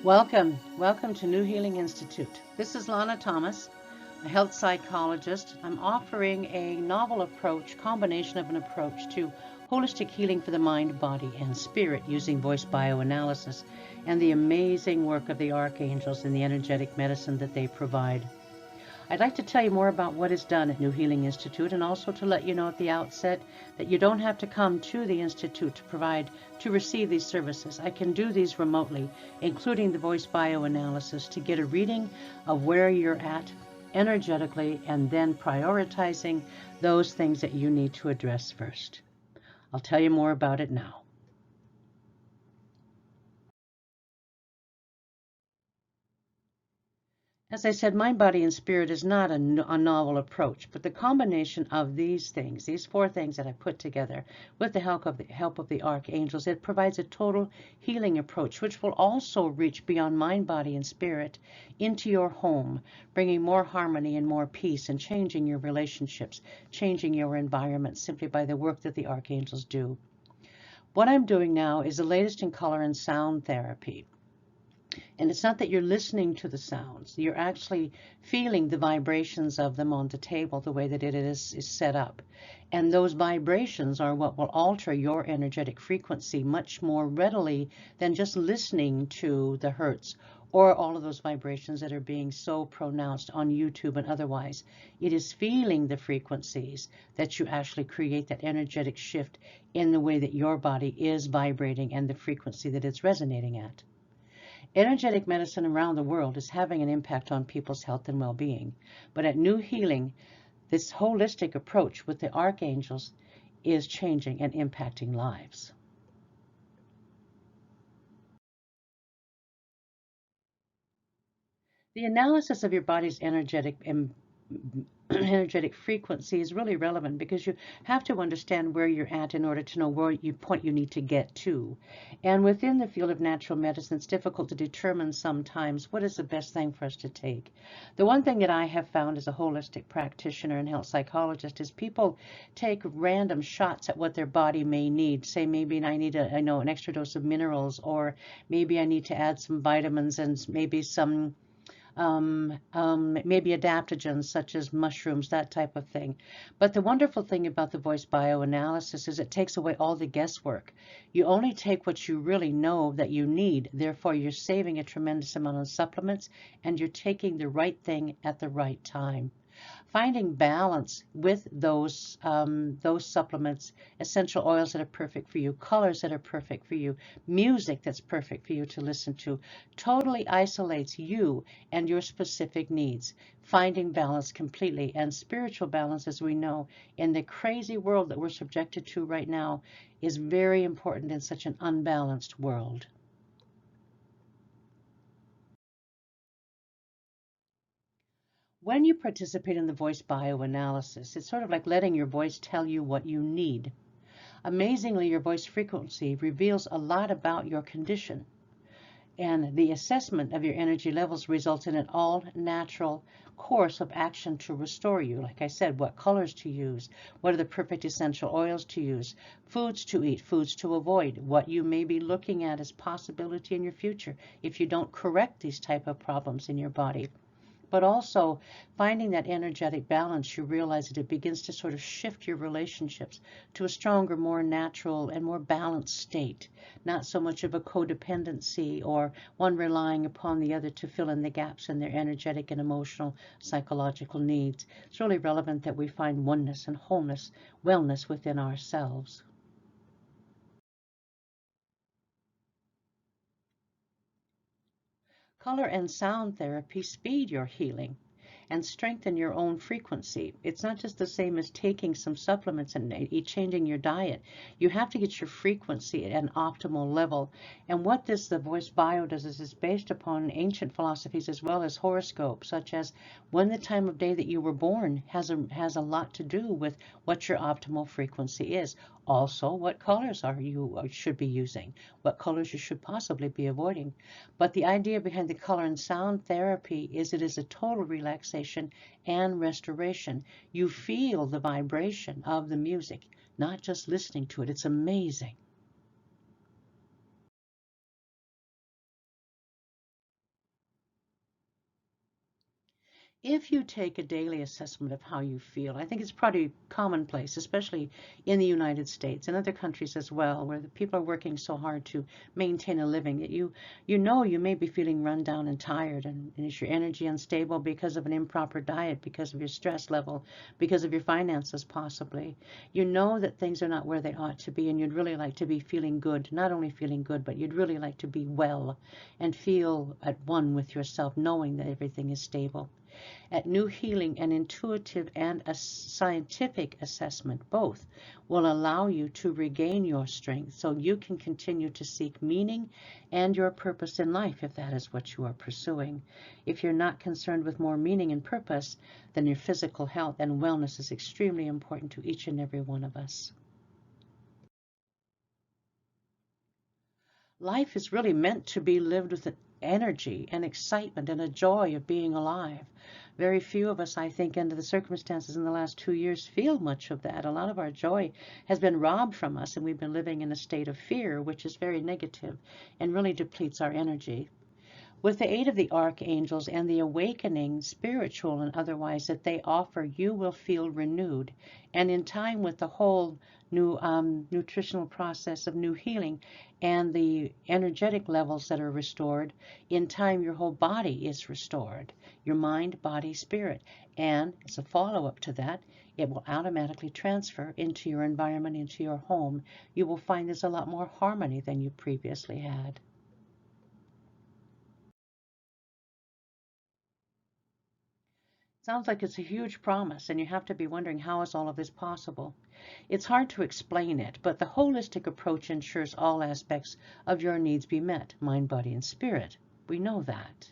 Welcome to NuHealing Institute. This is Lana Thomas, a health psychologist. I'm offering a novel approach, combination of an approach to holistic healing for the mind, body, and spirit using voice bioanalysis and the amazing work of the Archangels and the energetic medicine that they provide. I'd like to tell you more about what is done at NuHealing Institute, and also to let you know at the outset that you don't have to come to the Institute to receive these services. I can do these remotely, including the voice bioanalysis, to get a reading of where you're at energetically and then prioritizing those things that you need to address first. I'll tell you more about it now. As I said, mind, body, and spirit is not a novel approach, but the combination of these things, these four things that I put together with the help of the archangels, it provides a total healing approach, which will also reach beyond mind, body, and spirit into your home, bringing more harmony and more peace and changing your relationships, changing your environment simply by the work that the archangels do. What I'm doing now is the latest in color and sound therapy. And it's not that you're listening to the sounds, you're actually feeling the vibrations of them on the table, the way that it is set up. And those vibrations are what will alter your energetic frequency much more readily than just listening to the hertz or all of those vibrations that are being so pronounced on YouTube and otherwise. It is feeling the frequencies that you actually create that energetic shift in the way that your body is vibrating and the frequency that it's resonating at. Energetic medicine around the world is having an impact on people's health and well-being. But at NuHealing, this holistic approach with the archangels is changing and impacting lives. The analysis of your body's energetic frequency is really relevant because you have to understand where you're at in order to know where point you need to get to. And within the field of natural medicine, it's difficult to determine sometimes what is the best thing for us to take. The one thing that I have found as a holistic practitioner and health psychologist is people take random shots at what their body may need. Say maybe I need an extra dose of minerals, or maybe I need to add some vitamins and maybe some maybe adaptogens such as mushrooms, that type of thing. But the wonderful thing about the voice bioanalysis is it takes away all the guesswork. You only take what you really know that you need. Therefore, you're saving a tremendous amount of supplements and you're taking the right thing at the right time. Finding balance with those supplements, essential oils that are perfect for you, colors that are perfect for you, music that's perfect for you to listen to, totally isolates you and your specific needs. Finding balance completely, and spiritual balance, as we know, in the crazy world that we're subjected to right now, is very important in such an unbalanced world. When you participate in the voice bioanalysis, it's sort of like letting your voice tell you what you need. Amazingly, your voice frequency reveals a lot about your condition, and the assessment of your energy levels results in an all-natural course of action to restore you. Like I said, what colors to use, what are the perfect essential oils to use, foods to eat, foods to avoid, what you may be looking at as possibility in your future if you don't correct these type of problems in your body. But also finding that energetic balance, you realize that it begins to sort of shift your relationships to a stronger, more natural, and more balanced state. Not so much of a codependency or one relying upon the other to fill in the gaps in their energetic and emotional, psychological needs. It's really relevant that we find oneness and wholeness, wellness within ourselves. Color and sound therapy speed your healing and strengthen your own frequency. It's not just the same as taking some supplements and changing your diet. You have to get your frequency at an optimal level. And what the voice bio does is it's based upon ancient philosophies as well as horoscopes, such as when the time of day that you were born has a lot to do with what your optimal frequency is. Also, what colors are you should be using, what colors you should possibly be avoiding. But the idea behind the color and sound therapy is it is a total relaxation and restoration. You feel the vibration of the music, not just listening to it. It's amazing. if you take a daily assessment of how you feel, I think it's probably commonplace, especially in the United States and other countries as well, where the people are working so hard to maintain a living that you know you may be feeling run down and tired, and is your energy unstable because of an improper diet, because of your stress level, because of your finances possibly. You know that things are not where they ought to be, and you'd really like to be feeling good, not only feeling good, but you'd really like to be well and feel at one with yourself, knowing that everything is stable. At NuHealing, an intuitive and a scientific assessment both will allow you to regain your strength so you can continue to seek meaning and your purpose in life if that is what you are pursuing. If you're not concerned with more meaning and purpose, then your physical health and wellness is extremely important to each and every one of us. Life is really meant to be lived with an energy and excitement and a joy of being alive. Very few of us, I think, under the circumstances in the last 2 years, feel much of that. A lot of our joy has been robbed from us, and we've been living in a state of fear, which is very negative and really depletes our energy. With the aid of the archangels and the awakening, spiritual and otherwise, that they offer, you will feel renewed. And in time with the whole new nutritional process of NuHealing and the energetic levels that are restored, in time your whole body is restored. Your mind, body, spirit. And as a follow-up to that, it will automatically transfer into your environment, into your home. You will find there's a lot more harmony than you previously had. Sounds like it's a huge promise, and you have to be wondering, how is all of this possible? It's hard to explain it, but the holistic approach ensures all aspects of your needs be met, mind, body, and spirit. We know that.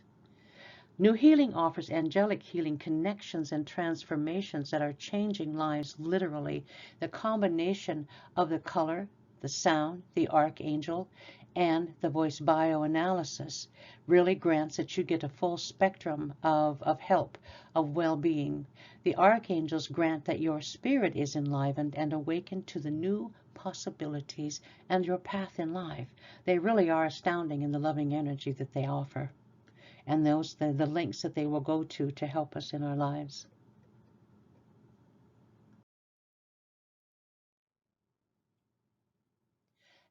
NuHealing offers angelic healing connections and transformations that are changing lives literally. The combination of the color, the sound, the archangel, and the voice bioanalysis really grants that you get a full spectrum of help, of well-being. The archangels grant that your spirit is enlivened and awakened to the new possibilities and your path in life. They really are astounding in the loving energy that they offer, and those the links that they will go to help us in our lives.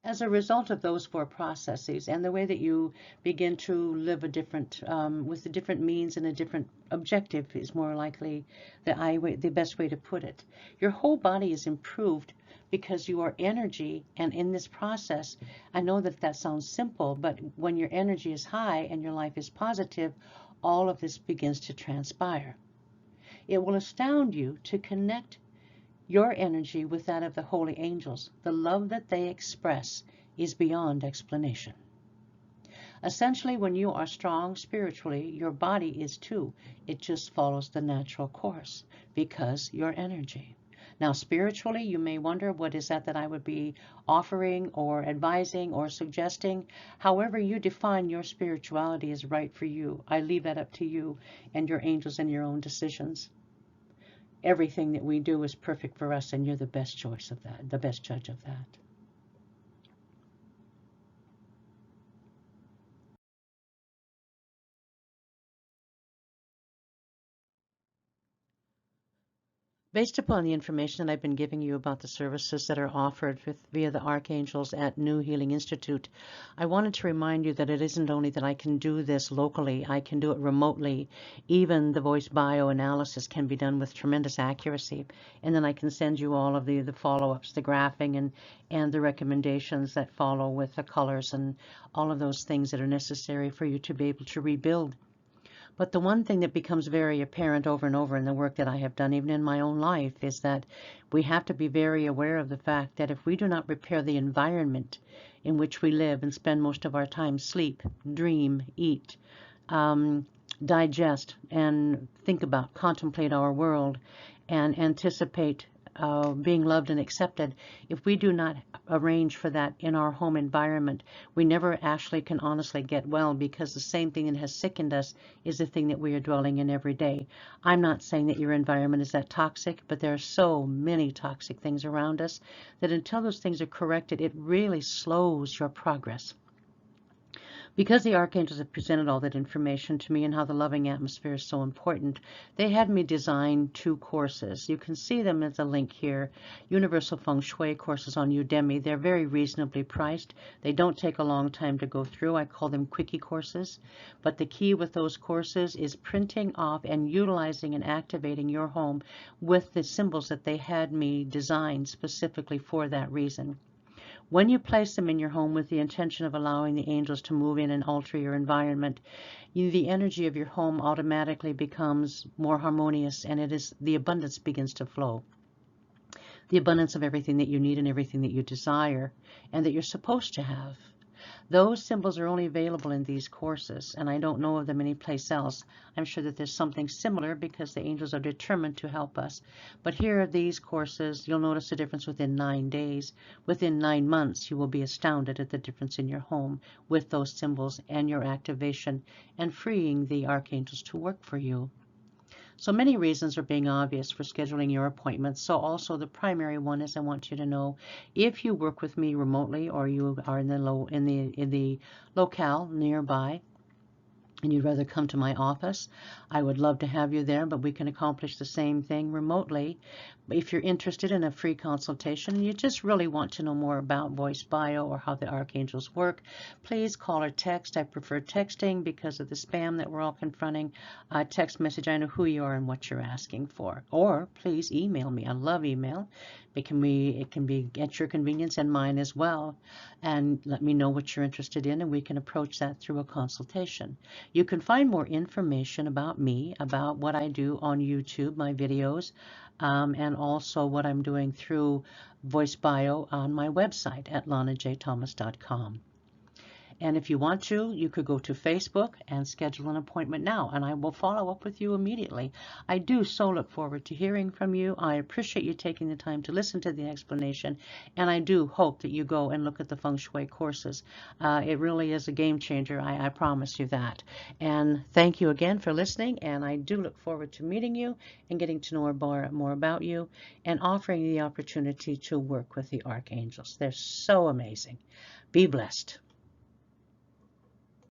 As a result of those four processes and the way that you begin to live a different, with a different means and a different objective is more likely the best way to put it. Your whole body is improved because your energy, and in this process, I know that that sounds simple, but when your energy is high and your life is positive, all of this begins to transpire. It will astound you to connect your energy with that of the holy angels. The love that they express is beyond explanation. Essentially, when you are strong spiritually, your body is too. It just follows the natural course because your energy. Now, spiritually, you may wonder, what is that I would be offering or advising or suggesting? However you define your spirituality is right for you. I leave that up to you and your angels and your own decisions. Everything that we do is perfect for us, and you're the best choice of that, the best judge of that. Based upon the information that I've been giving you about the services that are offered via the Archangels at NuHealing Institute, I wanted to remind you that it isn't only that I can do this locally, I can do it remotely. Even the voice bioanalysis can be done with tremendous accuracy. And then I can send you all of the follow-ups, the graphing, and the recommendations that follow with the colors and all of those things that are necessary for you to be able to rebuild. But the one thing that becomes very apparent over and over in the work that I have done, even in my own life, is that we have to be very aware of the fact that if we do not repair the environment in which we live and spend most of our time, sleep, dream, eat, digest, and think about, contemplate our world, and anticipate being loved and accepted, if we do not arrange for that in our home environment, we never actually can honestly get well, because the same thing that has sickened us is the thing that we are dwelling in every day. I'm not saying that your environment is that toxic, but there are so many toxic things around us that until those things are corrected, it really slows your progress. Because the archangels have presented all that information to me and how the loving atmosphere is so important, they had me design 2 courses. You can see them as a link here. Universal Feng Shui courses on Udemy. They're very reasonably priced. They don't take a long time to go through. I call them quickie courses. But the key with those courses is printing off and utilizing and activating your home with the symbols that they had me design specifically for that reason. When you place them in your home with the intention of allowing the angels to move in and alter your environment, the energy of your home automatically becomes more harmonious, and the abundance begins to flow. The abundance of everything that you need and everything that you desire and that you're supposed to have. Those symbols are only available in these courses, and I don't know of them anyplace else. I'm sure that there's something similar because the angels are determined to help us. But here are these courses. You'll notice a difference within 9 days. Within 9 months, you will be astounded at the difference in your home with those symbols and your activation and freeing the archangels to work for you. So many reasons are being obvious for scheduling your appointments. So also the primary one is I want you to know if you work with me remotely or you are in the locale nearby, and you'd rather come to my office, I would love to have you there, but we can accomplish the same thing remotely. If you're interested in a free consultation and you just really want to know more about voice bio or how the archangels work, please call or text. I prefer texting because of the spam that we're all confronting. Text message, I know who you are and what you're asking for. Or please email me. I love email. It can be at your convenience and mine as well. And let me know what you're interested in, and we can approach that through a consultation. You can find more information about me, about what I do on YouTube, my videos, and also what I'm doing through Voice Bio on my website at lanajthomas.com. And if you want to, you could go to Facebook and schedule an appointment now, and I will follow up with you immediately. I do so look forward to hearing from you. I appreciate you taking the time to listen to the explanation, and I do hope that you go and look at the Feng Shui courses. It really is a game changer, I promise you that. And thank you again for listening, and I do look forward to meeting you and getting to know more about you and offering you the opportunity to work with the archangels. They're so amazing. Be blessed.